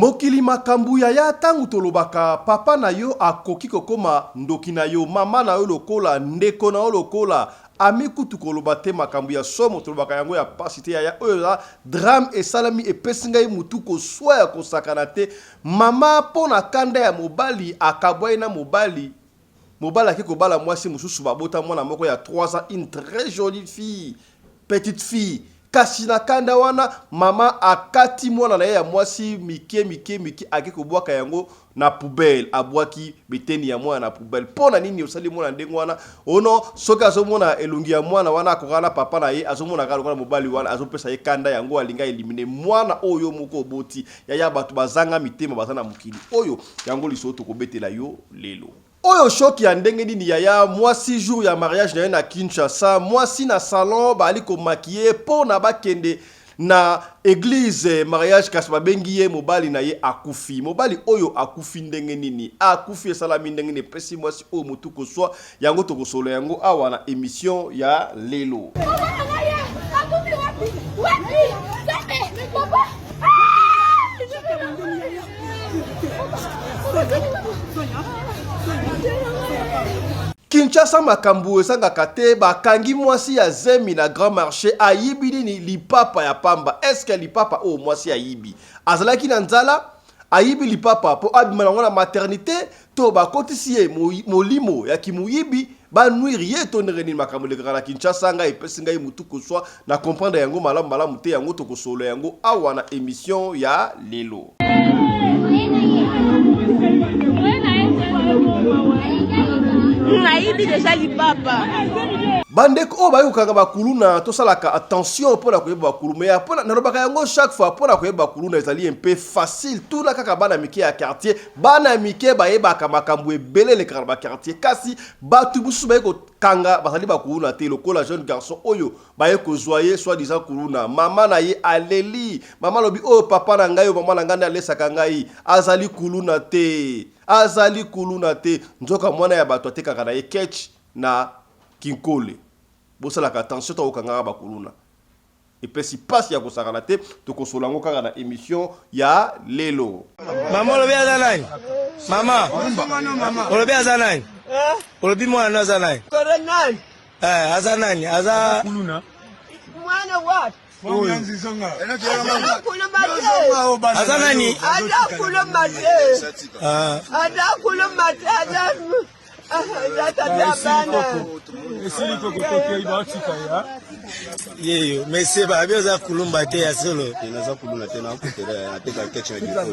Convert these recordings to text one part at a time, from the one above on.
Mokili makambu ya tangu tolobaka papa na yo akoki kokoma ndoki na yo, mama na yo lokola, ndeko na yo lokola, amikutu koloba te makambu ya somo tolobaka yango ya pasite ya oyo la drame e salami e pesinga mutu ko soya ko sakana te. Mama pona kanda ya mobali akabwa na mobali aki ko bala mwasi mususu babota mwana moko ya 3 ans, une très jolie fille, petite fille. Kasi na kanda wana mama akati mwana na ya mwasi mike aki kobwaka yango na poubelle, abwaki beteni ya mwana na poubelle. Pona nini osali mwana ndenge wana? Ono soka azomona elungi ya mwana wana akokana papa na ye azomona kala mobali wana azopesa ye kanda yango alinga elimine mwana oyo moko boti ya batu bazanga mitema bazana mukili oyo yango lisoto kobetela yo lelo. Oyo shoki ya ndenge nini ya mwasi jour ya mariage na Kinshasa, mwasi na salon bali ko maquiller pona bakende na église mariage kasi babengi ye mobali na ye akufi. Mobali oyo akufi ndenge nini? Akufi salami ndenge ni pesi mwasi o mutu ko swa yango to ko solo yango awa na émission ya lelo. Kinshasa makambu esanga kate bakangi mwasi ya zemi na Grand Marché ayibi nini lipapa ya pamba. Eske lipapa o mwasi ayibi azalaki na nzala ayibi lipapa po abimana na maternité to bakotisi ye molimo ya kimuyibi ba nuire ye tonere ni makambu le kana Kinshasa nga epesinga mutu kuswa na comprendre yango malamu te yango to kosolo yango awa na émission ya lelo. Naibi déjà li papa. Bandeko o bayo kanga bakuluna to salaka attention pona koyeba bakulu mais pona na robaka yango chaque fois pona koyeba bakuluna ezali un peu facile tout la kaka bana mike ya quartier bana mike bayeba ka makambu ebele le karaba quartier kasi batu busu bayeko kanga basali bakuluna te lokola jeune garçon oyo bayeko joyer soit disant kuluna mama na ye aleli mama lobi o papa na ngai o mama na ngana alesaka ngai azali kuluna te nzoka mwana ya bato te kaka na ye ketch na kinkole bosala ka attention to okanga bakuluna et puis si passe ya kosakana te to kosolango kaka na émission ya lelo. Mama lobi azanai mama lobi azanai lobi mwana azanai Koronai. Azanani aza kuluna Mwana what? Azanani yeyo mese ba bioza kulumba te ya solo inaza kuluna tena kutere ateka ketche na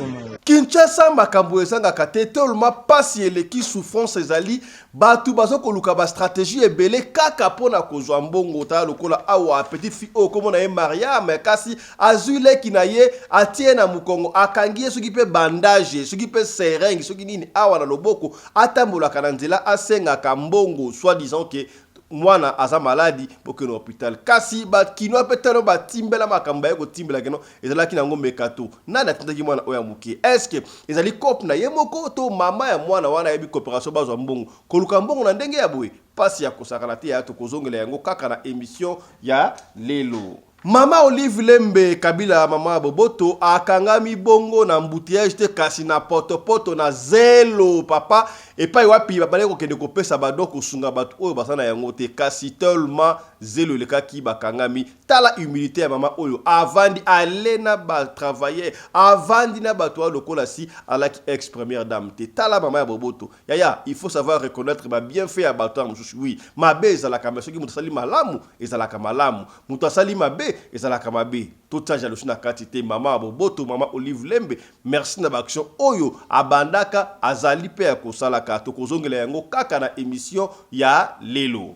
Kinshasa makambu ezanga kate tolma pasi eleki souffrance ezali batu bazoko luka ba stratégie ebele kaka pona kozwa mbongo ta lokola awa petite fille o komona ye Mariam kasi azule kinaye atie na mukongo akangie soki pe bandage soki pe seringue soki nini awa na loboko atambola kana nzela asenga ka mbongo soit disant que mwana aza maladi poke na hôpital kasi ba kinwa petano ba timbela makamba yeko timbela keno ezalaki nango mekato nana tindaki mwana oya muke eske ezali cop na yemoko to mama ya mwana wana yebi coopération bazwa mbongo koluka mbongo na ndenge ya boye pasi ya kosakana te ya to kozongela yango kaka na émission ya lelo. Mama Olive Lembe Kabila mama Boboto akangami bongo na mbutiage te kasi na poto na zelo papa epai wapi babale ko kende ko pesa badoko sunga batu oyo basana yango te kasi tellement zelo lekaki bakangami tala humilité ya mama oyo avandi alena ba travailler avandi na batu lokola si alaki ex première dame te tala mama ya Boboto yaya il faut savoir reconnaître ba bienfait ya batu oui mabe ezalaka soki mutasali malamu ezalaka malamu mutasali mabe ezalaka mabe tota jalousie na kati te mama Boboto mama Olive Lembe merci na action oyo abandaka azali pe ya kosalaka to kozongela yango kaka na émission ya lelo.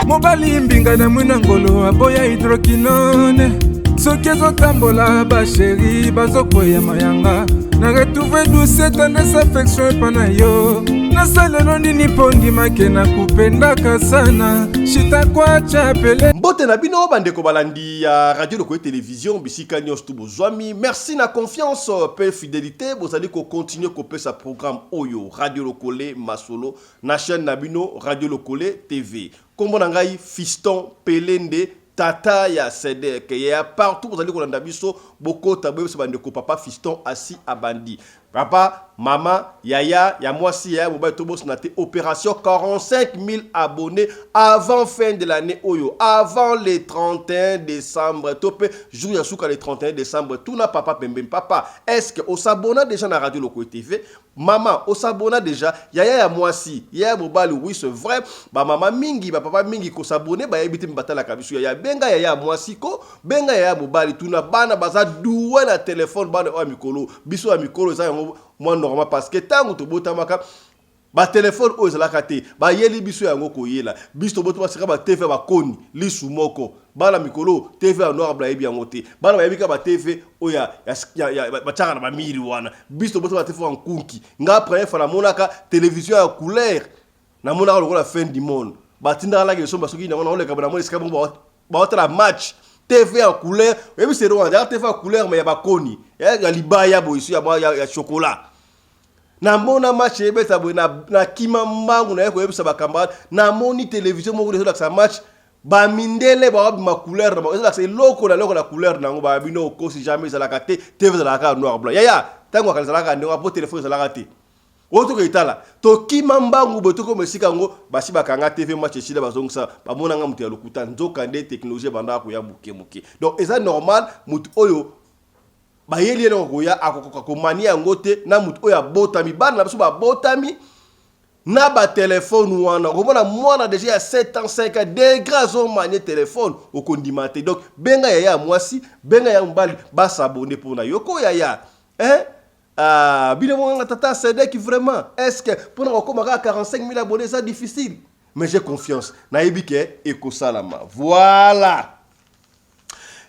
Mobali mbinga na mwina ngolo aboya hydroquinone soki ezotambola basheri bazokwea mayanga na retrouve douce tendresse affection epa na yo nasalelo nini mpo ndimake nakupendaka sana shitakwacha pele mbote na bino bandeko balandi ya radio Lokole télévision bisika nyonso tu bozwami merci na confiance pe fidélité bozali ko continuer kopesa programme oyo radio Lokole masolo na chaîne na bino radio Lokole TV kombo na ngai Fiston Pelende tata ya Sedek ya partout vous allez kolanda biso bokota boyebisa bandeko papa Fiston asi abandi papa mama yaya ya mwasi ya mobile tobos na te opération 45 000 abonnés avant fin de l'année oyo avant le 31 décembre topé jour ya suka le 31 décembre tout na papa pembe papa est-ce que on s'abonne déjà na radio Lokole TV maman on s'abonne déjà yaya ya mwasi yaya mobile oui c'est vrai ba mama mingi ba papa mingi ko s'abonner ba yebite mbatala kabisu ya benga yaya mwasi ko benga yaya mobile tuna bana baza doué na téléphone bana o mikolo biso ya mikolo za moi normal parce que tango to botamaka ba téléphone o ezalaka te ba yeli biso yango koyela biso to botama sika ba TV ba koni lisu moko bana mikolo TV ya noir bla yebi yango te bana ba yebika ba TV o ya ba tchaka na ba miri wana biso to botama TV en kunki nga après fa na monaka télévision ya couleur na monaka lokola fin du monde ba tinda la ke so ba soki na ole ka ba na mo sika ba otala match TV en couleur et puis c'est Rwanda TV en couleur mais ya ba koni ya libaya bo ici ya chocolat na mona match ebeta bo na kima mbangu na yeko yebisa bakamba na moni télévision moko de ça match ba mindele ba ma couleur na c'est loko na couleur na ngo ba bino ko si jamais ça la kate TV za la ka noir blanc ya tango ka za la ka ndo po téléphone za la kate oto ko itala to kima mbangu bo to ko mesika ngo basi bakanga TV match chida bazongisa ba mona nga mutu ya lokuta nzoka nde technologie banda ko ya muke donc est ça normal mutu oyo ba yeli eno ko ya akokoka ko mania ngote na mutu oya botami bana na biso ba botami na ba téléphone wana ko mona mwana déjà ya 7 ans 5 ans des grands manie téléphone au kondimate donc benga ya mwasi benga ya mbali ba s'abonner pour na yoko ya hein bino mon tata Sedek vraiment est-ce que pour na ko maka 45 000 abonnés ça difficile mais j'ai confiance na yebike eko salama voilà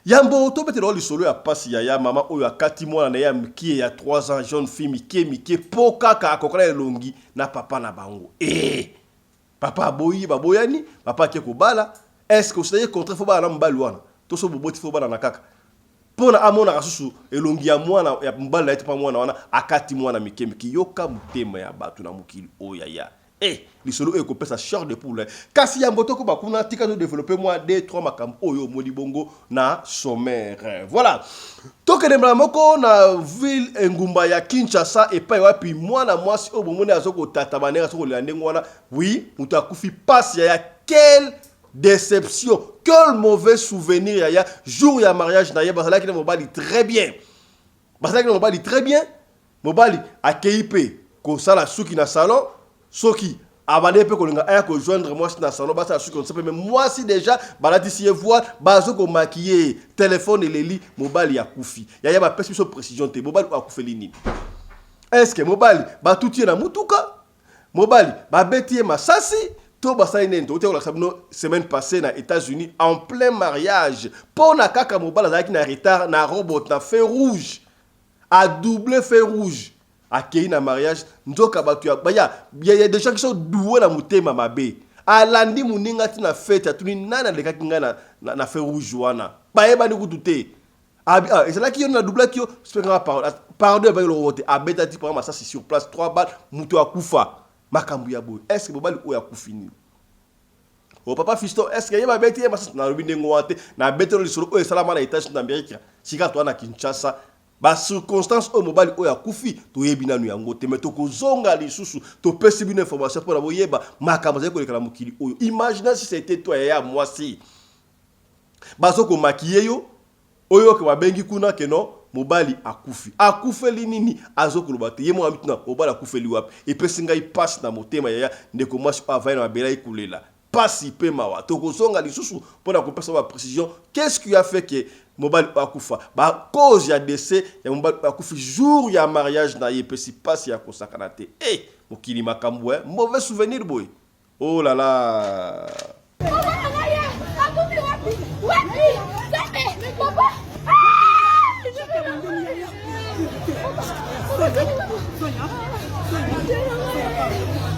Yambo to bete le solo ya pasi ya mama oyo akati mwana na ya mkie ya 3 ans jeune fille mike poka ka akokola elongi na papa na bango papa boyi baboyani papa ke ko bala est-ce que vous contre fo bala mbali wana to so boboti fo bala na kaka pona amona kasusu elongi ya mwana ya mbali na etipa mwana wana akati mwana mike yoka mutema ya batu na mukili oya ya lisolo eko pesa short de poule kasi ya mboto ko bakuna tika no développer moi 2-3 makambo oyo modi bongo na sommaire voilà toke de moko na ville engumba ya Kinshasa et pa wapi mwana mwasi obo moni azoko tata banera soko lande ngwana oui mutu akufi passe ya quelle déception quel mauvais souvenir ya jour ya mariage na yeba sala ki mobali très bien basala ki mobali très bien mobali akeipe ko sala suki na salon soki abande pe ko linga aya ko joindre moi na salon ba sa suki on sait mais moi si déjà balati si voir bazo ko maquiller téléphone et leli mobali ya kufi ya ba pesi so précision te mobali akufeli nini est-ce que mobali ba tutie na mutuka mobali ba betie masasi to ba sa inendo te ko la semaine passée na États-Unis en plein mariage pour na kaka mobali azaki na retard na robot na feu rouge a double feu rouge akei na mariage nzoka batu ya ya des gens qui sont doués na mutema mabe alandi muninga tina fête atuni nana leka kinga na feu rouge wana bayeba ni kutute et c'est là qui on a doublé qui spéra pardon avec le rote abeta ti pour ça sur place 3 balles muto akufa makambu ya boy est-ce que bobali o ya kufini o papa Fiston est-ce que yeba beti yeba na rubinde ngwate na beto le solo o salama na étage na Amérique sika to na Kinshasa ba circonstance au mobile oya kufi to yebina nu yango te meto ko zonga lisusu to pesi bine information pour la boyeba makambo za ko lekala mukili oyo imagine si c'était toi ya moi si bazo ko makiye yo oyo ke babengi kuna ke no mobile akufeli nini azoko lobate yemo amituna mobile akufeli wapi et pesi ngai passe na motema ya ndeko mwasi avana mabela ikulela passe pe mawa to ko zonga lisusu pour la compétition ba précision qu'est-ce qui a fait que mobile akufa ba cause ya décès ya mobile akufi jour ya mariage na yepesi passe ya kosakana te mokili makambo mauvais souvenir boy oh là là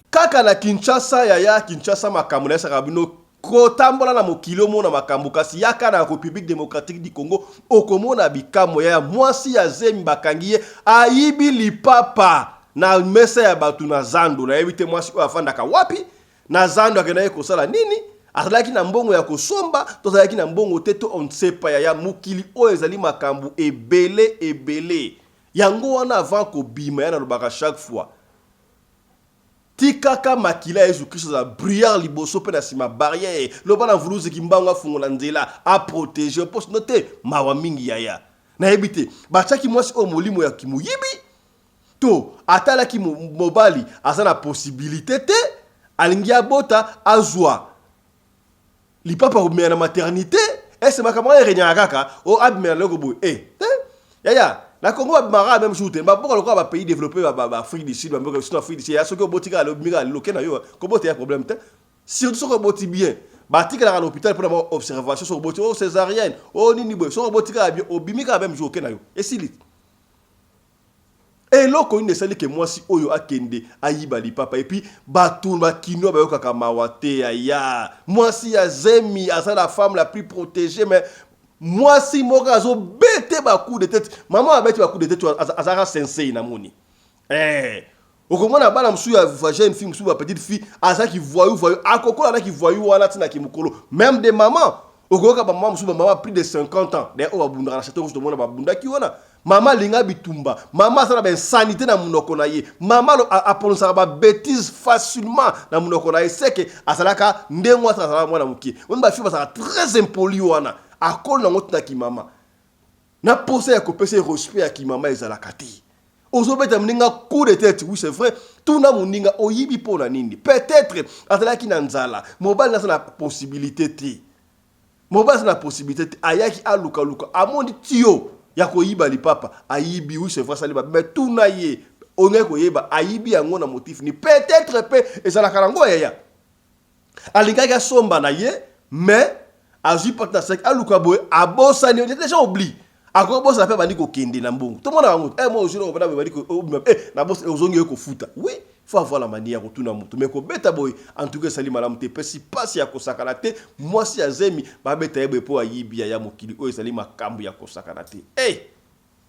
Kaka na Kinshasa yaya Kinshasa makambo na sakabino kotambola na mokili omona makambo kasi yaka na République démocratique du Congo okomona bikamo yaya mwasi ya Zemi bakangi ye ayibi lipapa na mesa ya batu na zando na yebite mwasi oyo afandaka wapi na zando akenda ye kosala nini azalaki na mbongo ya kosomba tozalaki na mbongo te to on ne sait pas yaya mokili oyo ezali makambo ebele yango wana avant kobima ya na lobaka chaque fois tikaka makila Yesu Christ za brillant liboso pe na sima barrière loba na vuluzi kimbango afungola nzela a protéger poste note mawa mingi yaya na ebite bachaki mwasi o molimo ya kimuyibi to atala ki mobali azana possibilité te alingia bota azwa lipapa o na maternité ese makamwa renya kaka o abimela loko boy yaya na Congo ba même jour te ba pourquoi le ba pays développé ba Afrique du Sud ba sur Afrique du Sud ya soko botika le mira loke na yo ko botia problème te surtout soko boti bien ba tika na l'hôpital pour avoir observation sur boti o césarienne o nini boy soko botika bien obimika même jour ke na yo et si et loko ine sali ke moi si oyo akende ayiba li papa et puis batou ba kino ba yoka kamawate ya moi si ya Zemi asa la femme la plus protégée mais moi si moka zo bete ba coup de tête maman a bete ba coup de tête azara sensei na moni okomona bana msu ya jeune fille msu ba petite fille asa ki voyou akokola na ki voyou wana tina ki mukolo même des mamans okoka ba maman msu ba maman plus de 50 ans d'ailleurs on va bunda na château de mona ba bunda ki wana maman linga bitumba maman ça ba insanité na munoko na ye maman a prononcer ba bêtise facilement na munoko na ye c'est que asalaka ndengo asala mwana mukie on ba fille ba ça très impoli wana akol na ngotina ki mama na posa ya kopesa respect ya ki mama ezalaka te ozobeta mninga coup de tête oui c'est vrai tout na muninga oyibi pona nini peut-être azalaki na nzala mobile na sana possibilité te mobile na possibilité te ayaki aluka amondi tio ya koyiba li papa ayibi oui c'est vrai ça liba mais tout na ye onge koyeba ayibi yango na motif ni peut-être pe ezalaka nango yaya alingaki asomba na ye mais azui patna sek aluka boy abosa ni déjà oublie akoko bosa pe bandi ko kende na mbongo tout le monde a ngot moi aujourd'hui on va bandi ko na bosa ozongi ko futa oui faut avoir la manière ko tuna mutu mais ko beta boy en tout cas sali malamu te pesi passe ya kosakana te moi si ya Zemi ba beta yebe po ayibi ya mokili o sali makambu ya kosakana te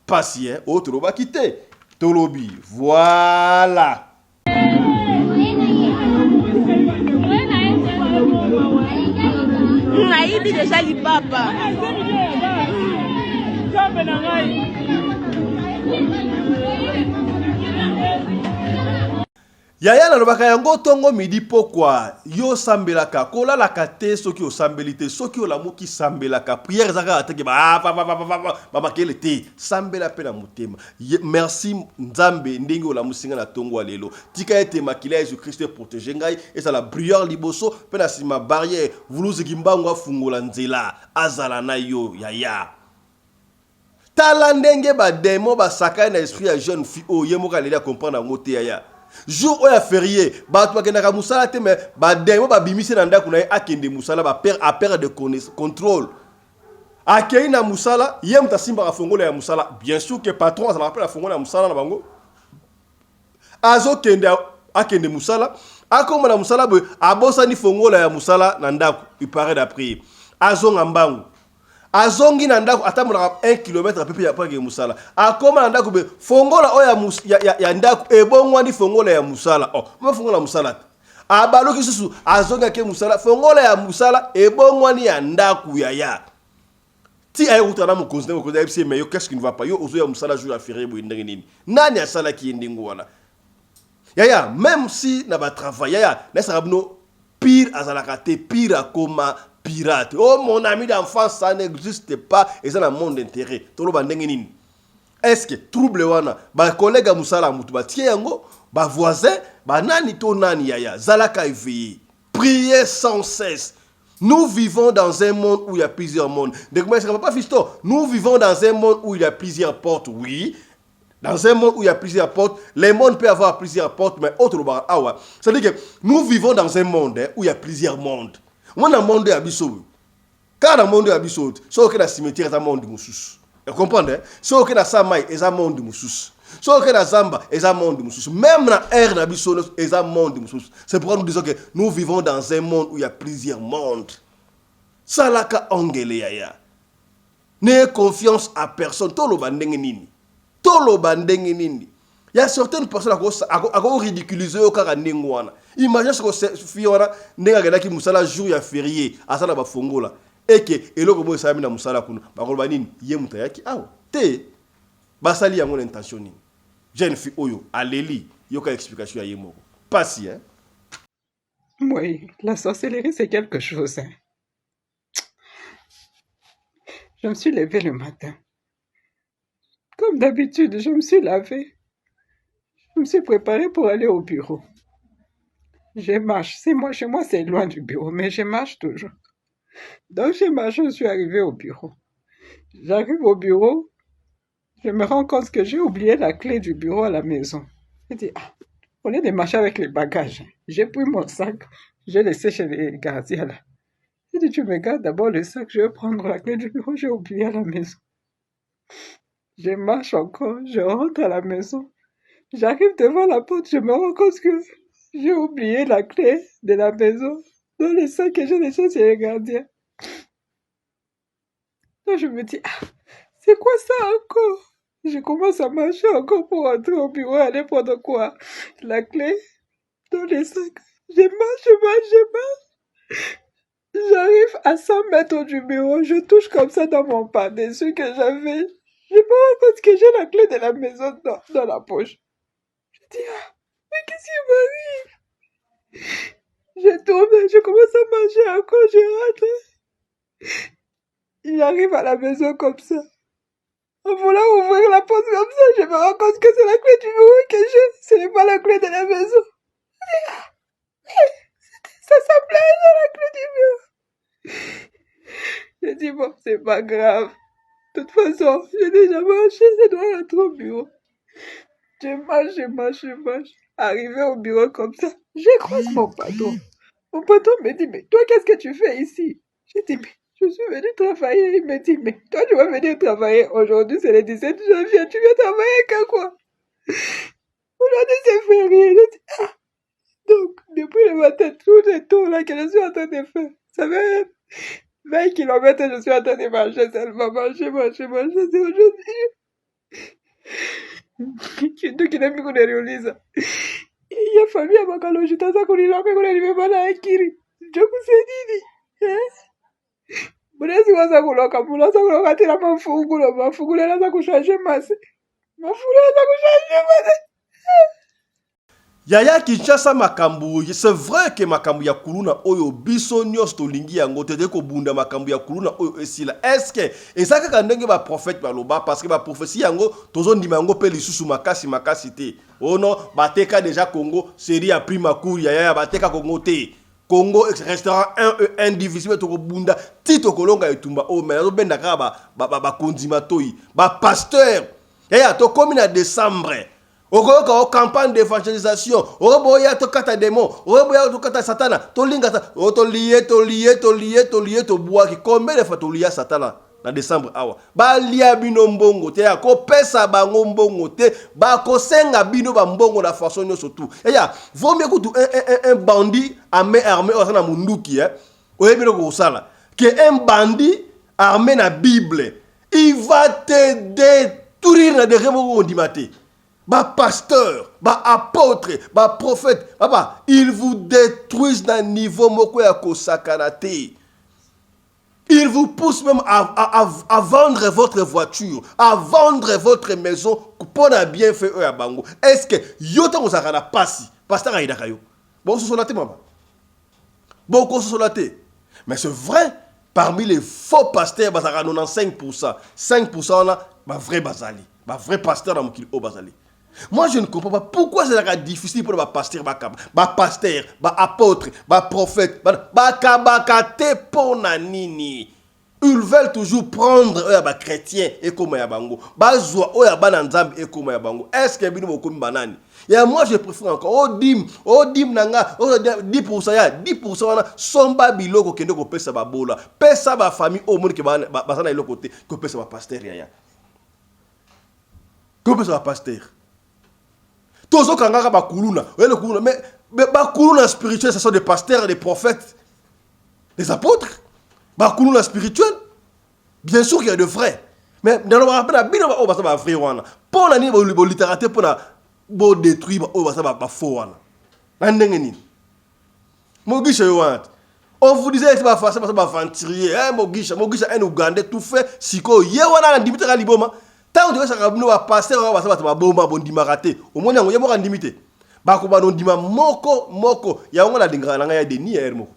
passe autre ba quitter tolobi voilà. Naibi déjà li papa. Yaya na lobaka yango tongo midi pokwa yo sambelaka kola la kate soki o sambelité soki o lamuki sambelaka prière zaka ateke ba kele te sambela pe na mutema merci nzambe ndenge o lamusinga na tongo alelo tika ete makila Jésus Christ protéger ngai et ça la brilleur liboso pe na sima barrière vuluzi kimbango afungola nzela azala na yo yaya tala ndenge ba démon ba sakana na esprit ya jeune fille o yemoka leli a comprendre ngote yaya jour oya férié ba to kenda ka musala te mais ba demo ba bimise na ndako na akende musala ba père à père de contrôle akei na musala yem ta simba ka fongola ya musala bien sûr que patron ça rappelle la fongola ya musala na bango azo kende akende musala akoma na musala bo abosa ni fongola ya musala na ndako il paraît d'après azo ngambangu azongi na ndako atamula 1 km pepe ya pake musala akoma na ndako be fongola oya ya ndako ebongwa ni fongola ya musala ma fongola musala abaloki susu azonga ke musala fongola ya musala ebongwa ni ya ndako ya ti ay utana mu konzne ko da mais yo qu'est-ce qui ne va pas yo ozo ya musala jour à férié bo ndenge nini nani asala ki ndingo wana yaya même si na ba travail yaya na sarabno pire azalaka te pire akoma pirate. Oh mon ami d'enfance, ça n'existe pas et ça dans le monde d'intérêt. Tolo bandengeni. Est-ce que trouble wana ba collègue musala mutu ba tie yango ba voisin ba nani to nani yaya zalaka éveillé. Priez sans cesse. Nous vivons dans un monde où il y a plusieurs mondes. Donc moi ça va pas fisto. Nous vivons dans un monde où il y a plusieurs portes. Oui. Dans un monde où il y a plusieurs portes, les mondes peuvent avoir plusieurs portes mais autre bar awa. Ça veut dire que nous vivons dans un monde où il y a plusieurs mondes. Mon monde est abissou. Quand le monde est abissou, c'est que le cimetière est un monde de moussous. Vous comprenez? C'est que le samay est un monde de moussous. So que na zamba eza monde mususu, même na air na biso eza monde mususu. C'est pourquoi nous disons que nous vivons dans un monde où il y a plusieurs mondes. Salaka ongele yaya. N'ayez confiance à personne. Toloba ndenge nini. Toloba ndenge nini. Il y a certaines personnes qui ridiculisent au kaka ndenge wana. Imagine ce que fiona ndenge gada ki musala jour ya férié asala ba fongola. Et que eloko mo sami na musala kuno. Bakoloba nini ye mutayaki awo. Te basali yango intention nini. Jeune fille oyo aleli yoka explication ya yemoko. Pas si hein. Oui, la sorcellerie c'est quelque chose. Hein. Je me suis levée le matin. Comme d'habitude, je me suis lavée. Je me suis préparée pour aller au bureau. Je marche. Chez moi, c'est loin du bureau, mais je marche toujours. Donc, j'ai marché, je suis arrivée au bureau. J'arrive au bureau, je me rends compte que j'ai oublié la clé du bureau à la maison. Je dis, au lieu de marcher avec les bagages, j'ai pris mon sac, j'ai laissé chez les gardiens là. J'ai dit, tu me gardes d'abord le sac, je vais prendre la clé du bureau, j'ai oublié à la maison. Je marche encore, je rentre à la maison. J'arrive devant la porte, je me rends compte que j'ai oublié la clé de la maison dans le sac que j'ai laissé chez les gardiens. Donc je me dis, c'est quoi ça encore? Je commence à marcher encore pour rentrer au bureau, aller prendre quoi? La clé dans le sac. Je marche. J'arrive à 100 mètres du bureau, je touche comme ça dans mon par-dessus que j'avais. Je me rends compte que j'ai la clé de la maison dans la poche. Je dis, mais qu'est-ce qui m'arrive? Je tourne, je commence à marcher encore, je rentre. J'arrive à la maison comme ça. En voulant ouvrir la porte comme ça, je me rends compte que c'est la clé du bureau que j'ai. Ce n'est pas la clé de la maison. Ça semblait être la clé du bureau. Je dis, bon, c'est pas grave. De toute façon, j'ai déjà marché, je dois rentrer au bureau. Je marche. Arrivé au bureau comme ça, je croise mon patron. Mon patron me dit, mais toi, qu'est-ce que tu fais ici? Je dis, mais je suis venu travailler. Il me dit, mais toi, tu vas venir travailler. Aujourd'hui, c'est le 17 janvier. Tu viens travailler que quoi? Aujourd'hui, c'est férié. Je dis, donc, depuis le matin, tous les tours là que je suis en train de faire, ça fait 20 km, je suis en train de marcher seulement. Marcher. C'est aujourd'hui. Kitu kinami kunaniuliza. Ya familia makalojitaza kunilaka kunanibebana akili. Jokuse nini? Mnezi waza kuloka tena mafungulo naza kushanje mase. Mafungulo naza kushanje mase. Yaya Kinshasa makambu, c'est vrai que makambu ya kuluna oyo biso nyos tolingi yango tete ko bunda makambu ya kuluna oyo esila. Est-ce que ezaka kandenge ba prophète baloba parce que ba prophétie yango tozo ndima yango pe lisusu makasi te. Oh non, bateka déjà Congo, série a pris ma cour yaya bateka Congo te. Congo restaurant 1 indivisible to ko bunda tito kolonga etumba o mais zo benda ka ba kondima toyi. Ba pasteur. Yaya to komi na décembre. Okoyoka campagne d'évangélisation, oboya to kata démon, oboya to kata satana, to linga to lié to boaki. Combien de fois to lié satana na décembre awa? Ba liya bino mbongo te ya ko pesa bango mbongo te, ba ko senga bino ba mbongo la façon nyonso tout. Eya, vaut mieux que un bandit armé na munduki oyebino ko sala que un bandit armé na Bible, il va te détruire na derrière mo ndimate. Bah pasteur, bah apôtre, bah prophète, papa, ils vous détruisent d'un niveau moko ya kosakanate. Ils vous poussent même à vendre votre voiture, à vendre votre maison pour un bienfait à bango. Est-ce que yota kosakana pasi, pasteur aïda kayo? Bon sosolate maman. Bon sosolate. Mais c'est vrai, parmi les faux pasteurs, bah ça 95%, 5% là, bah vrai bazali, bah vrai pasteur dans mon kilo au bazali. Moi, je ne comprends pas pourquoi c'est difficile pour les pasteurs, les apôtres, les prophètes, les ponanini. Ils veulent toujours prendre les chrétiens et comme les bango. Est-ce que vous avez banani? Et moi, je préfère encore. Dim nanga, 10%, 10% somba biloko kende ko pesa ba bola. Pesa ba famille au monde que basana ilo côté, ko pesa ba pasteur ya. Ko pesa ba pasteur. Tozo kangaka bakuluna. Le kuluna mais bakuluna spirituel ce sont des pasteurs, des prophètes, des apôtres. Bakuluna spirituel. Bien sûr qu'il y a de vrais. Mais dans le rappel la bino ba ba vrai wana. Pour la ni ba littérature pour na bo détruire ba faux wana. Na ndenge nini. Mogisha yo on vous disait c'est pas facile parce que aventurier hein Mogisha un Ougandais tout fait siko ye wana na ndimite ka liboma. Tant que ça kabino ba passer ba bomba bondima raté. Au moins yango ye mo ka ndimite. Ba ko ba non ndima moko ya ngo na dinga na ya deni ya hermo.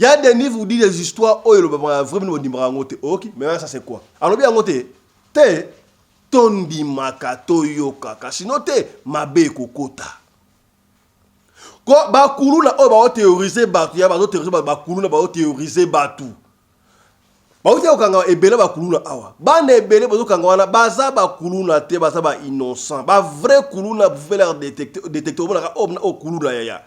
Il y a des niveaux où dit des histoires où il y a vraiment des ngote. OK, mais ça c'est quoi? Alors bien ngote te tondi makato yoka sinon te mabe kokota. Ko ba kuluna o ba théoriser batu ya ba théoriser ba kuluna ba théoriser batu. Ba o te okanga ebele ba kuluna awa. Ba na ebele ba okanga wana baza ba kuluna te baza ba innocent. Ba vrai kuluna pouvait leur détecter o kuluna ya.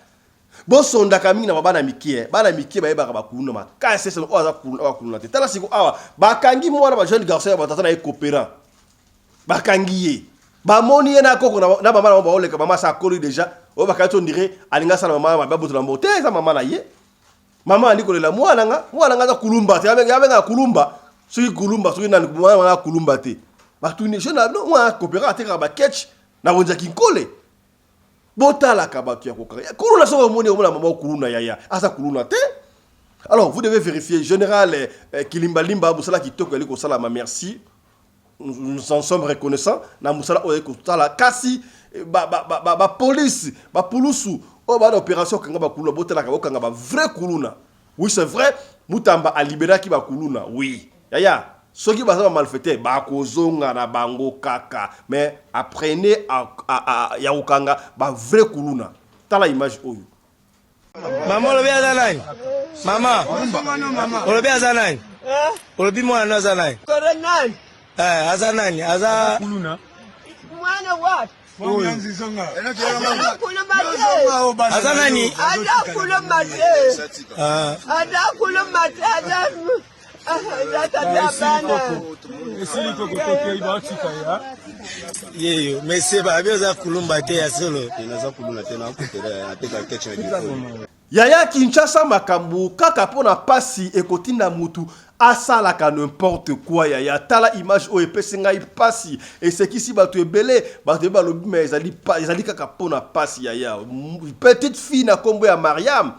Bon sonda kamini na bana mikie ba yeba ba kuluna ma ka c'est o aza kuluna te tala siko awa ba kangi mwana ba jeune garçon ba tata na coopérant ba kangi ye ba moni na koko na mama na ba oleka mama sa koli déjà o ba kato ndire alinga sana mama ba boto na mbote za mama na ye mama ali ko la mwana nga za kulumba te yabenga kulumba soki kulumba soki na mwana kulumba te ba tuni jeune no mwana coopérant te ka ba catch na wonja kinkole Botala kabaki ya kokara. Kuluna so moni omona mama kuluna yaya. Asa kuluna te. Alors vous devez vérifier général Kilimba Limba Musala kitoko eliko sala ma merci. Nous en sommes reconnaissants. Na Musala oeko sala kasi ba police, ba pulusu o ba opération kanga ba kuluna botala kabokanga ba vrai kuluna. Oui, c'est vrai. Mutamba a libéré ki ba kuluna. Oui. Yaya. Ceux qui sont malfaités, bakozonga na bango kaka, mais apprenez à yaukanga ba vrai kuluna. Tala image oyo. Maman le bien zanai. Maman. Le bien zanai. Le bien moi na zanai. Korenan. Azanani, aza Kuluna. Mwana what? Azanani. Ada kulumate. Ada kulumate. Yeyo, mais c'est pas bien ça kulumba te ya solo. Yaya Kinshasa makambu kaka pona pasi ekotinda mutu asala ka n'importe quoi yaya tala image o epesinga ipasi et ce qui si batu ebele batu balobi mais ezali kaka pona pasi yaya petite fille na kombo ya Mariam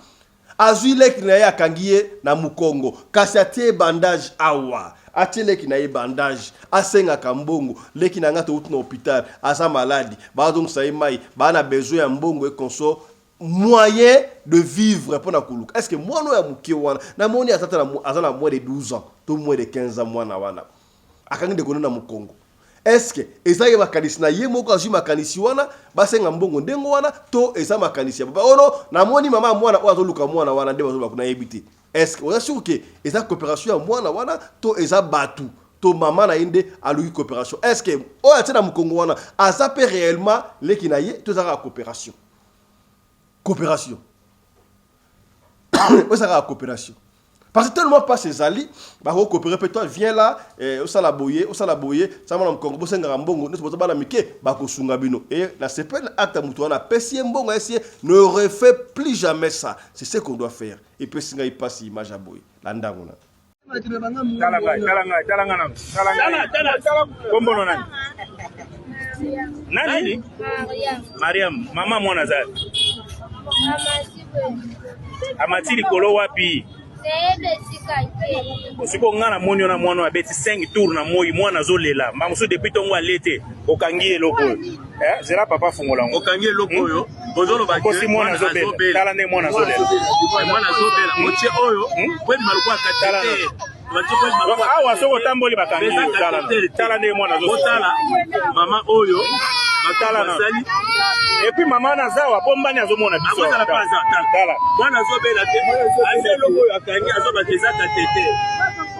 azulek na ya kangiye na mukongo kasi atie bandage awa atie leki na ye bandage asenga kambongo leki na ngata utu na hôpital asa maladi ba donc ça mai ba na besoin ya mbongo e konso moyen de vivre pour na kuluka. Est-ce que moi no ya mukie wana na moni atata na azana moins de 12 ans to moins de 15 ans mwana wana akangi de kona mukongo. Est-ce que ezaye makanisi na ye moko azu makanisi wana basenga mbongo ndengo wana to eza makanisi ya baba ono na moni mama mwana o azoluka mwana wana nde bazoba kuna yebiti. Est-ce que on est sûr que eza coopération ya mwana wana to eza batu to mama na inde aluki coopération. Est-ce que o atina mukongo wana azape réellement leki na ye to za coopération. Coopération. Où ça la coopération? Parce que tellement pas ces alliés, bah coopérer peut-être viens là, au salaboyer, ça m'a encore bossé ngambongo, nous sommes pas la mike, bah kosunga bino. Et la CPL acte mutuana, pesi mbongo essayer ne refait plus jamais ça. C'est ce qu'on doit faire. Et puis singa il passe image à boy. Landangona. Nani? Mariam, mama mwana zali. Amatiri kolo wapi? Osiko ngana moni na mwana abeti 5 tours na moyi mwana zolela. Mamuso depuis tongo alete okangi eloko. Zera papa fungola ngo. Okangi eloko yo. Bozolo ba kosi mwana zobela. Tala ne mwana zobela. Mwana zobela. Moche oyo kweli malikuwa katete. Awa soko tamboli bakangi tala ne mwana zobela. Mama oyo matala na et puis maman nazawa bombani azomona biso tala mwana zobela te ase loko yo akangi azoba tezaka tete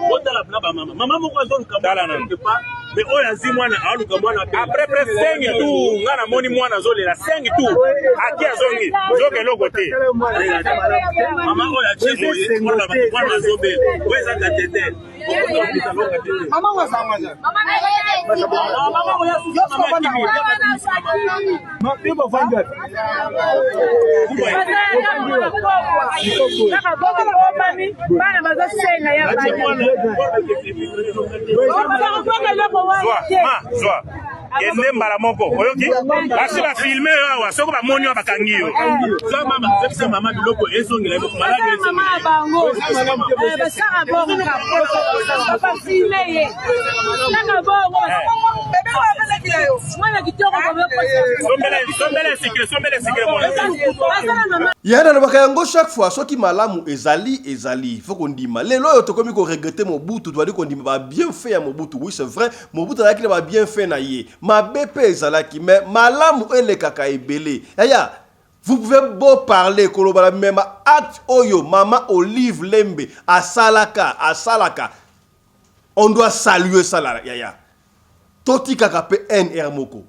botala na ba mama moko azoluka tala na mais oyo azi mwana aluka mwana après près 5 tours nga na moni mwana zolela 5 tours aki azongi zoke eloko te mama oyo atie boye mwana azobela oyo eza katete zwa ende mbala moko oyoki basi bafilme awa soki bamoni oyo bakangi yo zebisa mama biloko ezongela yana na bakayango chaque fois soki malamu ezali faut qu'on dima lelo oyo tokomi ko regretter Mobutu doit dire qu'on dit ba bien fait ya Mobutu oui c'est vrai Mobutu alaki na ba bien fait na ye ma BP ezalaki mais malamu ele kaka ebele yaya vous pouvez beau parler kolobala même acte oyo mama Olive Lembe à salaka on doit saluer ça là yaya toti kaka pe NR moko.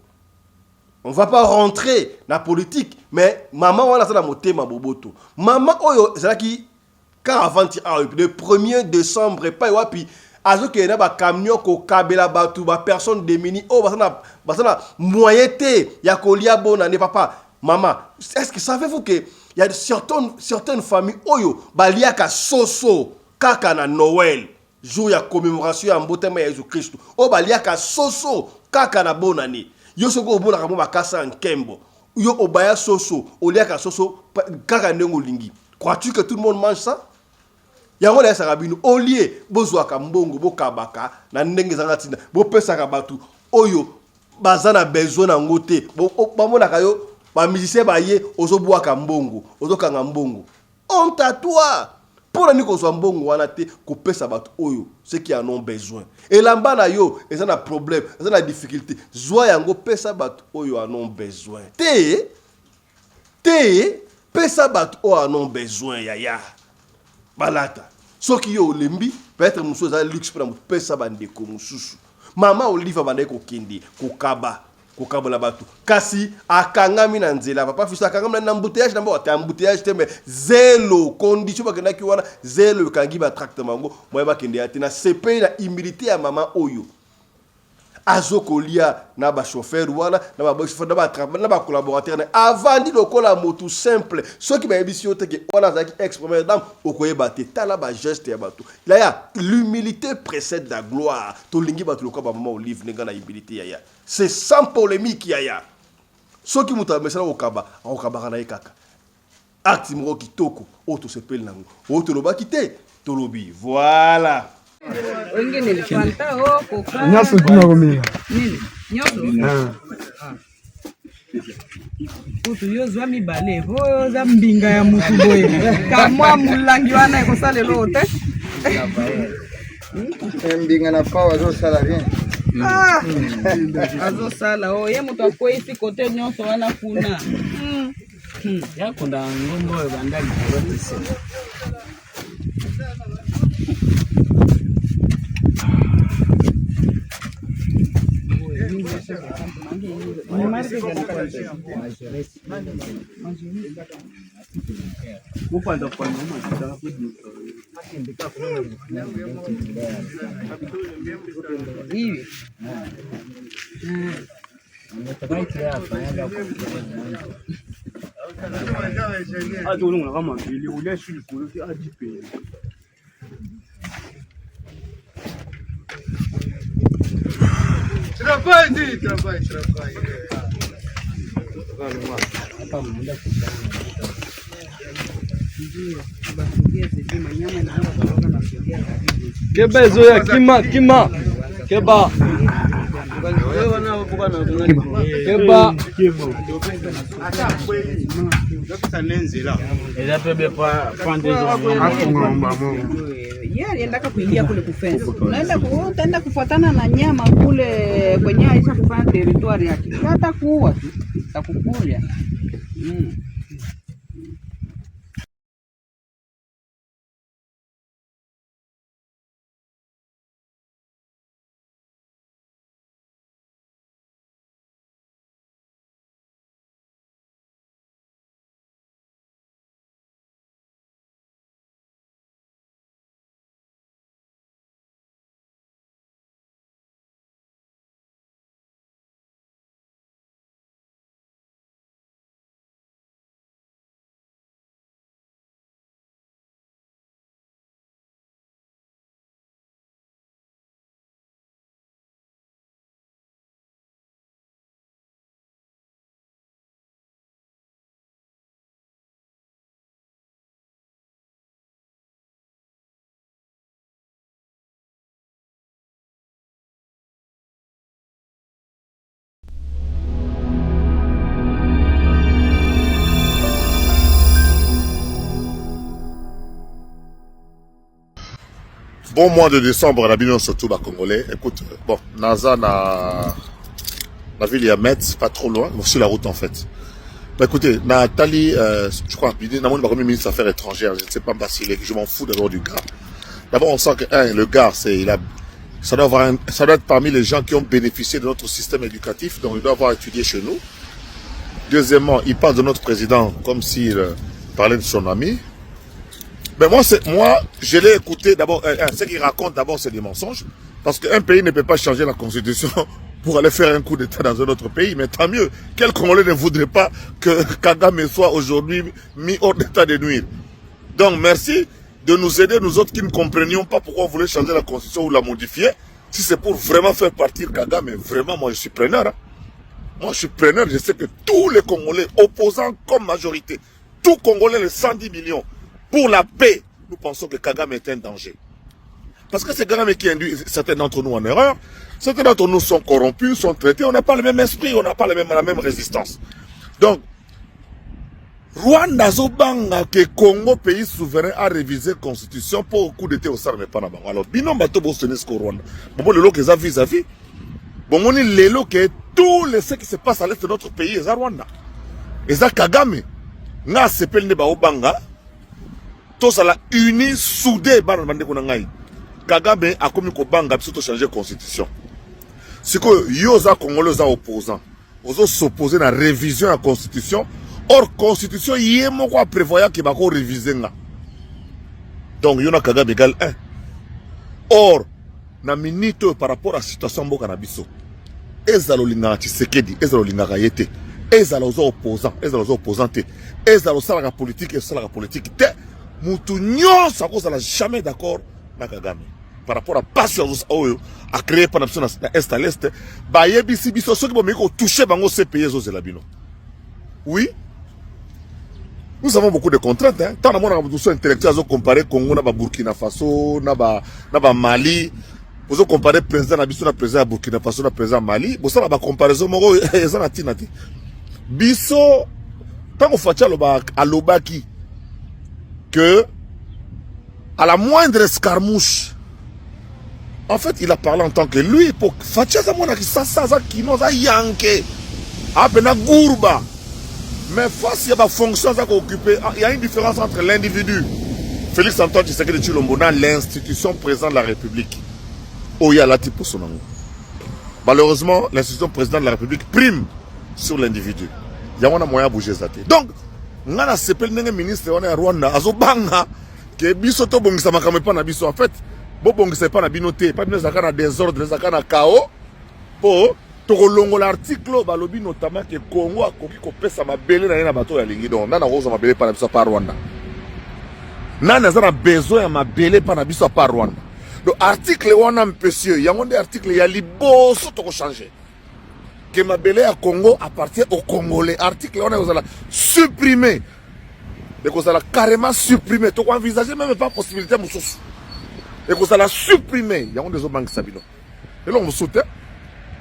On va pas rentrer dans la politique, mais maman on a ça dans mon thème Boboto. Maman oyo c'est là qui quand avant le 1er décembre pas et puis azo que na ba camion ko kabela batu ba personne démunie oh basana moyen té ya kolia bona ne papa maman est-ce que savez-vous que il y a certaines familles oyo baliaka soso kaka na Noël jour ya commémoration ya mbotema ya Jésus Christ oh baliaka soso kaka na bonane. Yo soko obona kamo bakasa nkembo yo obaya soso oliaka soso kaka ndengo lingi. Crois-tu que tout le monde mange ça? Yango la sarabino olie bozwa ka mbongo bokabaka na ndenge zanga tina bo pesa ka batu oyo bazana besoin na ngote bo mona kayo ba musicien ba ye ozobwa ka mbongo ozokanga mbongo honte à toi. Pour la niko mbongo wana te ko pesa batu oyo ceux qui en ont besoin et lamba na yo eza na problème eza na difficulté zwa yango pesa batu oyo en ont besoin te pesa batu oyo en ont besoin yaya balata soki yo lembi peut-être muso za luxe pour pesa bande ko mususu mama Olive bande ko kindi ko kokabola batu kasi akangami na nzela papa fils akangami na embouteillage na mbote embouteillage te mais zéro condition bakenda ki wana zéro kangi ba tractement ngo moya bakende ati na CP na humilité ya mama oyo azokolia na ba chauffeur wana na ba chauffeur na ba collaborateur na avant di lokola motu simple ceux qui ba ebisio te ke wana zaki ex première dame okoyeba te tala ba geste ya batu là ya l'humilité précède la gloire to lingi batu lokola ba mama Olive nenga na humilité ya c'est sans polémique yaya ceux qui muta mesala okaba na ekaka acte moko kitoko auto sepel nango auto loba kité tolobi voilà. Wengine nilipanda koka. Nyaso tunakomela. Nini? Nyoso? Utu yozwa mibale, bo za mbinga ya mutu boye. Kamwa mulangi wana ekosala lote. Mbinga na pawa zo sala bien. Azo sala ye mutu akwesi kote nyonso wana kuna. Ya kunda ngombo bandali kurotisi. Travaille. Keba zoya kima keba aliendaka kuingia kule kufensi. Utaenda kufuatana na nyama kule kwenye aisha kufanya territory yake. Hata kuua tu, takukulia. Bon mois de décembre, la Bino surtout bas congolais. Écoute, bon, Naza la ville à Metz, pas trop loin, sur la route en fait. Bah écoutez, Nathalie, je crois, Namon va remis ministre des Affaires étrangères, je ne sais pas s'il est, je m'en fous d'abord du gars. D'abord, on sent que le gars, ça doit être parmi les gens qui ont bénéficié de notre système éducatif, donc il doit avoir étudié chez nous. Deuxièmement, il parle de notre président comme s'il parlait de son ami. Mais moi, je l'ai écouté d'abord. Ce qu'il raconte d'abord, c'est des mensonges. Parce qu'un pays ne peut pas changer la constitution pour aller faire un coup d'État dans un autre pays. Mais tant mieux. Quel Congolais ne voudrait pas que Kagame soit aujourd'hui mis hors d'état de nuire. Donc, merci de nous aider, nous autres qui ne comprenions pas pourquoi on voulait changer la constitution ou la modifier. Si c'est pour vraiment faire partir Kagame, vraiment, moi, je suis preneur. Hein. Moi, je suis preneur. Je sais que tous les Congolais, opposants comme majorité, tous Congolais, les 110 millions, pour la paix, nous pensons que Kagame est un danger. Parce que c'est Kagame qui induit certains d'entre nous en erreur. Certains d'entre nous sont corrompus, sont traités. On n'a pas le même esprit, on n'a pas la même résistance. Donc, Rwanda Zobanga, que Congo, pays souverain, a révisé la constitution pour le coup d'état au Sarme Panabango. Alors, binom bato bo senesco Rwanda. Bon, le lot que ça vis-à-vis. Bon, on est le lot que tout ce qui se passe à l'est de notre pays est à Rwanda. Et ça Kagame. Nga sepel ne ba Obanga. Tous à la unis, soudés, Kagame a commis qu'au banga pour changer la constitution. C'est que Yosa Congolais opposants, ils s'opposer à la révision de la constitution. Or, la constitution, il y a un prévoyant qui va réviser. Donc, il y a Kagame égal 1. Or, na minute par rapport à la situation de Kanabiso, Ezalolinga Tshisekedi, Ezalolinga Kayete, Ezaloza opposants, Ezaloza opposanté, Ezaloza la politique, Ezaloza la politique. Moutounion, ça cause n'a jamais d'accord avec Kagame. Par rapport à passion à créer par l'option est à l'est, bah yebi biso ceux qui vont toucher bango ces pays aux Elabino. Oui. Nous avons beaucoup de contraintes. Hein. Tant d'amour dans la intellectuelle, à comparer Congo, na Burkina Faso, na Mali. Vous avez comparé président Nabiso, na président Burkina Faso, na président Mali. Vous avez comparaison, moro, ils ont nati. Biso, tant qu'on fait à l'obaki, que à la moindre escarmouche, en fait, il a parlé en tant que lui pour Fatia Zamona qui ça qui nous a yanké, à peine gourba. Mais face à la fonction ça occupé, il y a une différence entre l'individu, Félix Antoine Tshisekedi Tshilombo, l'institution président de la République. Oya Lati pour son nom. Malheureusement, l'institution président de la République prime sur l'individu. Il y a un moyen de bouger ça. Donc, on a sepel nenge ministre on est à Rwanda azobanga que biso to bongisa makambo pa na biso en fait bo bongisa pa na binoté pas bino zakana désordre zakana chaos po to kolongo l'article balobi notamment que Congo a koki ko pesa mabele na bato ya lingi donc nana roza mabele pa na biso pa Rwanda nana zana besoin ya mabele pa na biso pa Rwanda donc article wana monsieur yango des article ya liboso to ko changer que ma belé à Congo appartient aux Congolais. Article, on a supprimé. Et qu'on a carrément supprimé. Donc, on envisage même pas la possibilité de et qu'on a supprimé. Il y a des hommes qui savent. Et là, on me soutient.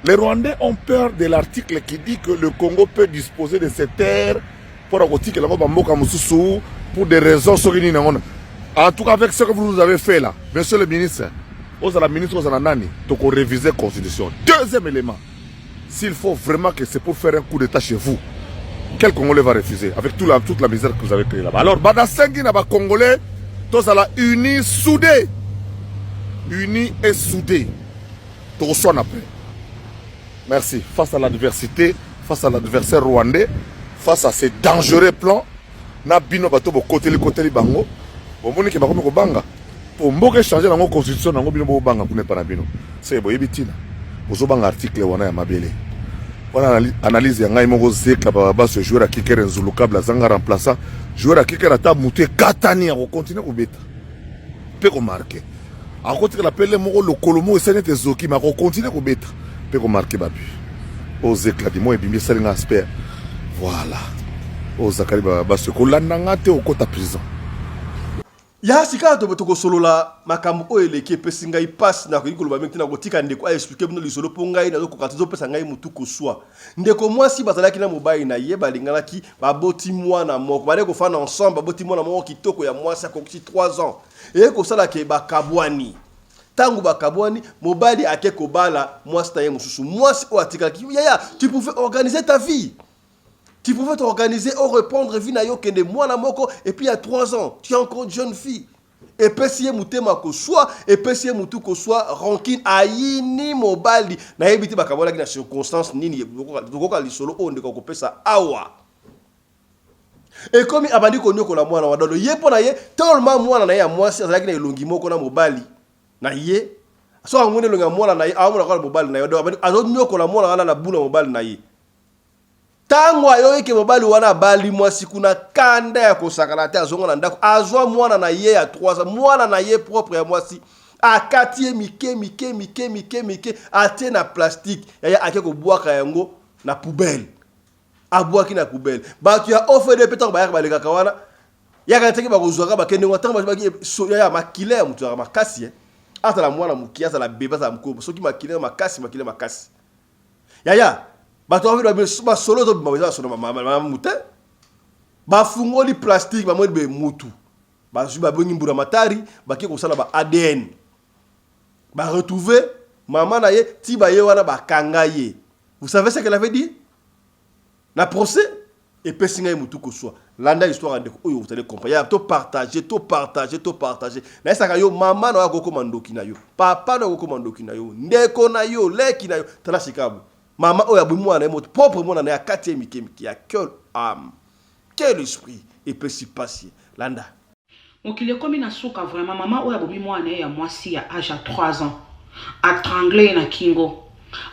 Les Rwandais ont peur de l'article qui dit que le Congo peut disposer de ces terres pour des raisons. En tout cas, avec ce que vous nous avez fait là, monsieur le ministre, vous avez la ministre, vous avez la nani, donc on révisait la constitution. Deuxième élément. S'il faut vraiment que c'est pour faire un coup d'état chez vous, quel Congolais va refuser avec toute la misère que vous avez créée là-bas? Alors, Badassengi n'a pas Congolais, tous à la unis, soudés. Unis et soudés. Tout reçoit après. Merci. Face à l'adversité, face à l'adversaire rwandais, face à ces dangereux plans, na bino bato bo côté le bango, bo moni ke bako ko banga. Pour mboke changer la constitution nango bino bo banga pour ne pas na bino. C'est boyebitina. Vous avez un article wana ya mabele. Wana analyse ya ngai moko zeka baba ce joueur à kicker nzulukable zanga remplaçant joueur à kicker ata muté katani ya continuer ko beta. Pe ko marquer. A côté la pele moko le kolomo esenete zoki ma ko continuer ko beta. Pe ko marquer babu. O zeka di mo ebimbi salinga aspect. Voilà. O zakari baba ce ko landanga te o kota prison. Ya sika to solola makambo o eleki pesi ngai passe na ko ba mekina ko tika ndeko a expliquer bino lisolo po ngai na ko katizo pesa ngai mutu ko swa ndeko mwasi bazalaki na mobile na ye balingalaki baboti mwana moko bale ko fana ensemble baboti mwana moko kitoko ya mwasi ko 3 ans et ko sala ke bakabwani tangu bakabwani mobali akeko bala mwasi taye mususu mwasi o atika ki yaya tu pouvais organiser ta vie. Tu pouvais t'organiser au répondre vie na yo kende mwana moko et puis à 3 ans tu es encore une jeune fille. Et pesiye mutema ko soit et pesiye mutu ko soit rancune ayini mobali na yebiti bakabwala ki na circonstance nini ko lisolo onde ko pesa awa. Et comme abandi ko nyoko la mwana wadolo ye pona ye tellement mwana na ye mwasi azalaki na elongi moko na mobali na ye so amune longa mwana na ye amuna ko mobali na ye do abandi azo nyoko la mwana na bula mobali na ye tango ayo ke mobali wana bali mwasi kuna kanda ya kosakala te azonga na ndako azwa mwana na ye ya 3 ans mwana na ye propre ya mwasi akatie mike ate na plastique ya akeko bwaka yango na poubelle abwaki na poubelle batu ya offre de pétanque ba baleka kawana ya kanateki ba kozwaka ba kende ngota ba so ya makile ya mutu ya makasi ata la mwana mukiasa la beba za mkobo soki makile makasi ya bato ba solo to ba solo mama muté ba fungoli plastique ba mode be mutu ba su ba bongi mbura matari ba ki ko sala ba ADN ba retrouver maman na ye ti ba ye wana ba kanga ye. Vous savez ce qu'elle avait dit na procès et pesinga ye mutu ko soit landa histoire de oyo vous allez comprendre ya to partager na saka yo mama na ko komandoki na yo papa na ko komandoki na yo ndeko na yo leki na yo tala sikabu mama oya bu mwana moto propre mwana na ya katie mike ya quel âme quel esprit et peut s'y passer landa mokile komi na suka vraiment mama oya bu mwana ya mwasi ya âge à 3 ans a tranglé na kingo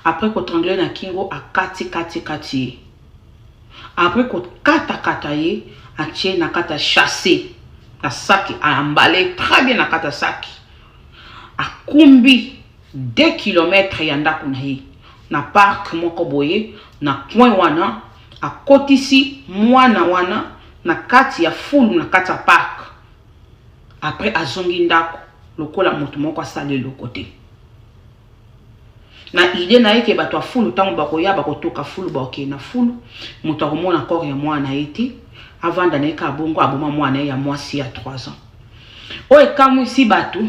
après ko tranglé na kingo a kati après ko kata ye a tie na kata chassé na sac a emballé très bien na kata sac a kumbi 2 km ya ndako na ye na park moko boye na coin wana a kotisi mwana wana na kati ya fulu na kati ya park après azongi ndako lokola moto moko asale le côté na idée na yeke bato a fulu tango bakoya bakotoka fulu baoke na fulu moto akomona corps ya mwana ete avanda na yeka bongo aboma mwana ya mwasi ya 3 ans oye kamu isi bato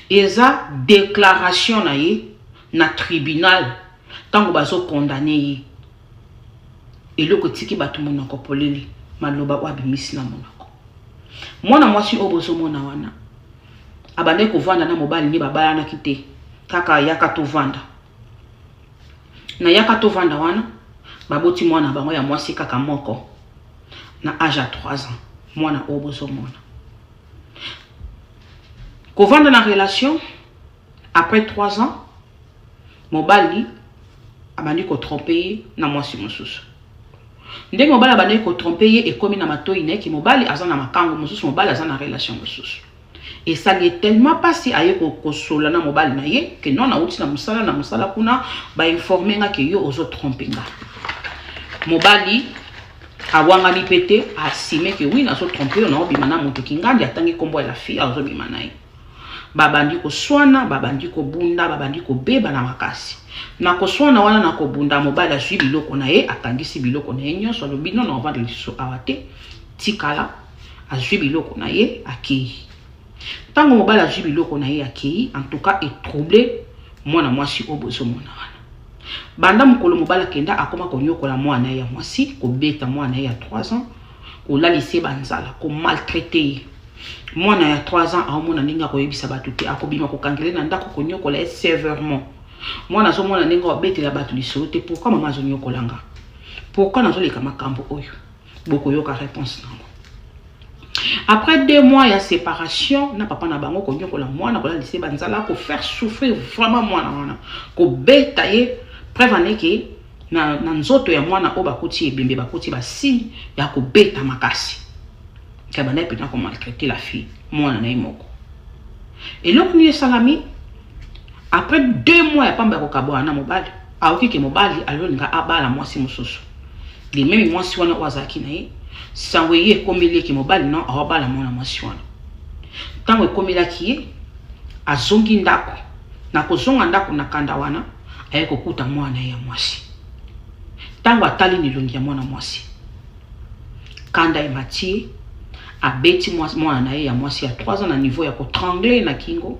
eza déclaration na ye na tribunal tango bazo condamné ye eloko tiki bato monako poleli maloba wabimisi na monako mwana mwasi obozo mona wana abande kovanda na mobali ni babala na kite kaka yaka to vanda na yaka to vanda wana baboti mwana bango ya mwasi kaka moko na âge à 3 ans mwana obozo mona kovanda na relation après 3 ans mobali abandi ko tromper na mwasi mususu ndenge mobali abandi ko tromper ye ekomi na matoi ne ki mobali azana makango mususu mobali azana relation mususu et ça lui est tellement passé aye ko sola na mobali na ye que non na uti na musala kuna ba informer nga ke yo ozo tromper nga mobali awangani pete asime ke oui na zo tromper na obima na moto kingandi atangi kombo ya la fille azo bima na ye babandi ko swana babandi ko bunda babandi ko beba na makasi na ko swana wana na ko bunda mobali azwi biloko na ye akangisi biloko na ye nyonso lobi non na ovanda liso awate tikala azwi biloko na ye akei tango mobali azwi biloko na ye akei en tout cas est troublé mwana mwasi obozo mona wana banda mukolo mobali kenda akoma konyokola mwana ya mwasi ko beta mwana ya 3 ans ko lalise banzala ko maltraiter mwana ya 3 ans aomona ninga ko yebisa batu te akobima ko kangele na ndako ko nyokola sévèrement mwana zo mona ninga obetela batu lisolo te pourquoi mama zo nyokolanga pourquoi nazo leka makambo oyo boko yoka réponse nango après 2 mois ya séparation na papa na bango ko nyokola mwana ko lalise banzala ko faire souffrir vraiment mwana wana ko beta ye preuve aneke na nzoto ya mwana o bakoti ebembe bakoti basi ya ko beta makasi kabana pena ko maltraiter la fille mwana na imoko et donc ni salami après 2 mois ya pamba ko kabwana mobali aoki ke mobali alonga abala mwasi mususu les mêmes mwasi wana wazaki na ye sango ye komeli ke mobali non abala mwana mwasi wana tango komela ki azongi ndako na kozonga ndako na kanda wana aye kokuta mwana ya mwasi tango atali nilongi ya mwana mwasi kanda emati abeti mwana na ye ya mwasi ya 3 ans na niveau ya ko trangler na kingo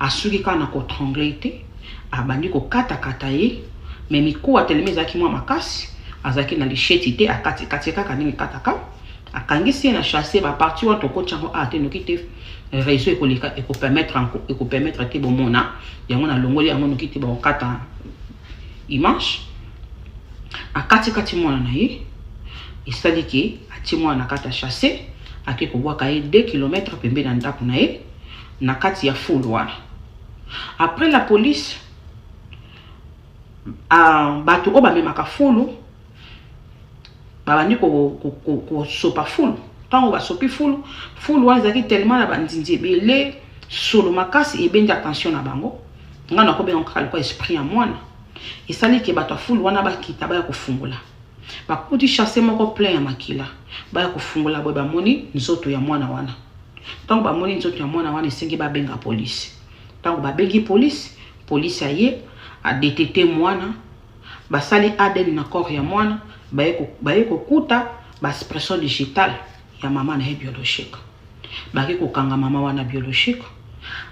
asuki kana ko trangleté abandi ko kata ye mais miko atelemi ezaki mwa makasi azaki na licheti te akati kaka ningi kataka akangisi na chasser ba parti wa toko chango ate noki te réseau ekolika permettre te bomona yango na longoli yango noki te ba kata image akati mwana na ye isali ki ati mwana kata chasser ake ko bwaka ye 2 km pembeni na ndako na ye na kati ya foule wana. Après la police bato o ba memaka fulu babandi ko sopa fulu tango ba sopi fulu wana ezaki tellement na bandinzi ebele solo makasi ebendi attention na bango ngana ko benga kaka ko esprit ya mwana esali ke bato fulu wana bakita baya kufungula bakuti chasser moko plein ya makila baya kufungula boy bamoni nzoto ya mwana wana tango bamoni nzoto ya mwana wana esengi babenga police tango babengi police aye a détecté mwana basali ADN na corps ya mwana baye kokuta expression digitale ya mama na biologique baki kokanga mama wana biologique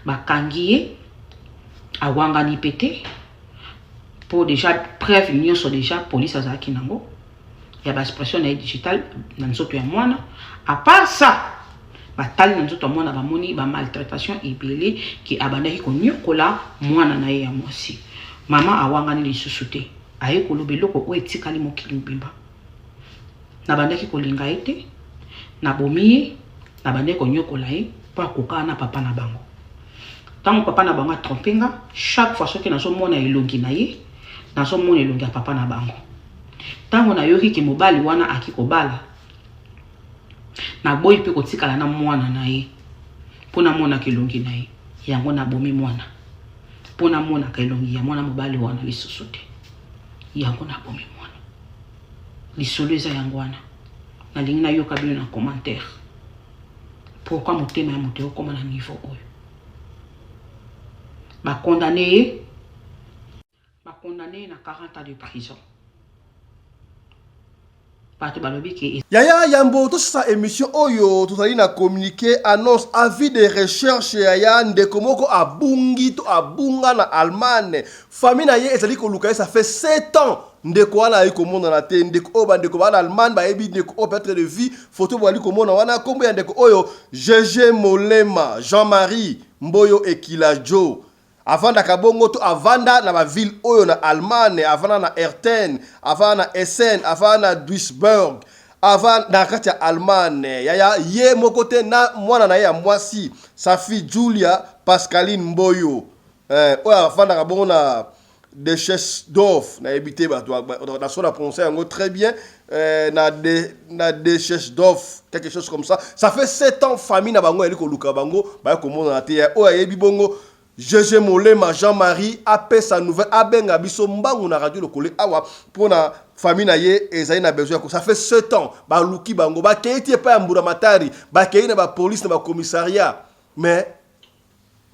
bakangiye awangani pété pour déjà preuve nyonso déjà police azaki nango ya expression na digitale na nzoto ya mwana à part ça batali na nzoto ya mwana bamoni ba maltraitation ebele ki abandaki konyokola mwana na ye ya mwasi. Mama awangani lisusu te aye koloba eloko o etikali mokili mbimba na bandaki kolinga ete na bomi na bandaki konyokola ye po akokana na papa na bango tango papa na bango atrompenga chaque fois soki nazomona elongi na ye nazomona elongi ya papa na bango tango na yoki ke mobali wana akikobala na boyi pe kotikala na mwana na ye po na mona kelongi na ye yango na bomi mwana pona mona kailongi ya mwana mobali wana lisusu te yango na bomi mwana lisolo eza yango wana nalingi nayoka bino na commentaire pourquoi motema ya moto okoma na niveau oyo bakondane na 40 ans de prison. Yaya Yambo, tout ça émission oyo, tout ça na communiqué annonce avis de recherche yaya ndekomoko abungi to abunga na Allemagne. Famille na ye ezali ko luka ça fait 7 ans. Ndeko wana yi komona na te ndeko oba ndeko wana Allemagne ba ebi ndeko o perdre de vie photo bwali komona wana kombo ya ndeko oyo GG Molema Jean-Marie Mboyo Ekila Joe. Avanda kabongo to avanda na ba ville oyo na Allemagne, avanda na Erten, avanda na Essen, avanda na Duisburg, avanda na kati ya Allemagne. Yaya ye mokote na mwana na ya mwasi, Safi Julia Pascaline Mboyo. Oyo avanda kabongo na Deschesdorf na ebité bato na sona prononcer yango très bien na Deschesdorf quelque chose comme ça. Ça fait 7 ans famille na bango eliko luka bango ba ko mona na te ya oyo yebi bongo GG Molema Jean-Marie apé sa nouvelle abenga biso mbangu na radio lokole awa pona famille na ye ezali na besoin ko ça fait 7 ans ba luki bango ba keiti pa mbura matari ba keiti na ba police na ba commissariat mais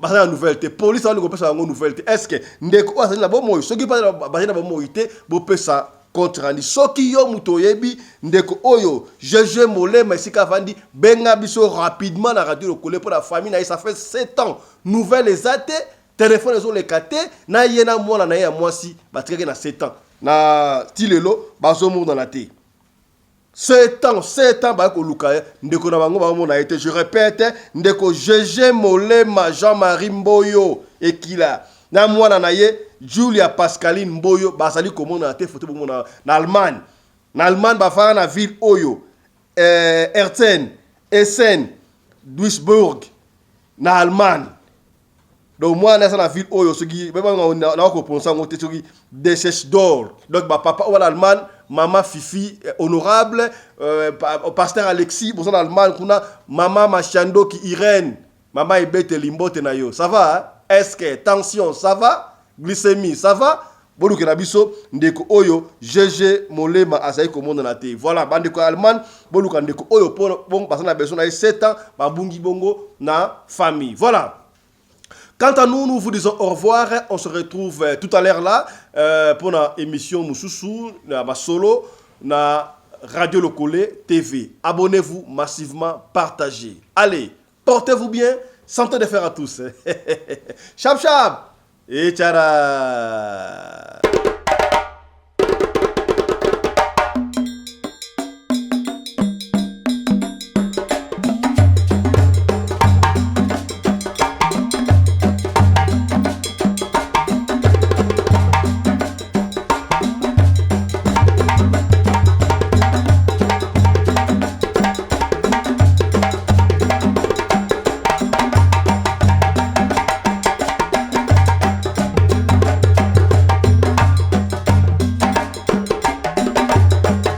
ba na nouvelle te police na ko pesa ngo nouvelle te est-ce que ndeko azali na bomo soki pa ba na bomo ite bo pesa contre randi soki yo muto yebi ndeko oyo GG Molema esika vandi benga biso rapidement na radio lokole pour la famille na ça fait 7 ans nouvelle ezate téléphone ezo le kate na yena mwana na ya mwasi batreke na 7 ans na tilelo bazo mona na te 7 ans ba ko luka ndeko na bango ba mona ete je répète ndeko GG Molema Jean-Marie Mboyo Ekila na mwana na ye Julia Pascaline Mboyo basali komona te photo bomona na Allemagne. Na Allemagne ba fana na ville oyo Erten, Essen, Duisburg na Allemagne. Donc moi na na ville oyo soki ba na ko prononcer ngote soki Deschesdorf. Donc ba papa en Allemagne, maman Fifi honorable, pasteur Alexis bon en Allemagne kuna maman Machando ki Irène, maman Ebete Limbote na yo. Ça va hein? Est-ce que tension ça va? Glycémie, ça va? Boluke na biso ndeko oyo GG Molema azai komona na te. Voilà, bandeko Allemagne, boluka ndeko oyo bon parce na besoin na 7 ans, babungi bongo na famille. Voilà. Quant à nous, nous vous disons au revoir. On se retrouve tout à l'heure là pour la émission Moussousou, na solo, na Radio Lokole TV. Abonnez-vous massivement, partagez. Allez, portez-vous bien. Santé de fer à tous. Chap chap. Et tchara.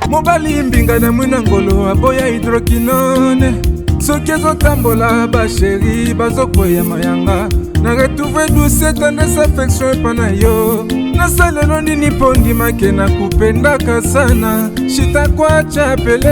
Mobali mbinga na mwina ngolo aboya hydroquinone. Soki ezotambola basheri bazokwea mayanga. Na retrouve douce tendresse affection epa na yo. Nasalelo nini po ndimake na kupendaka sana. Shita kwacha pele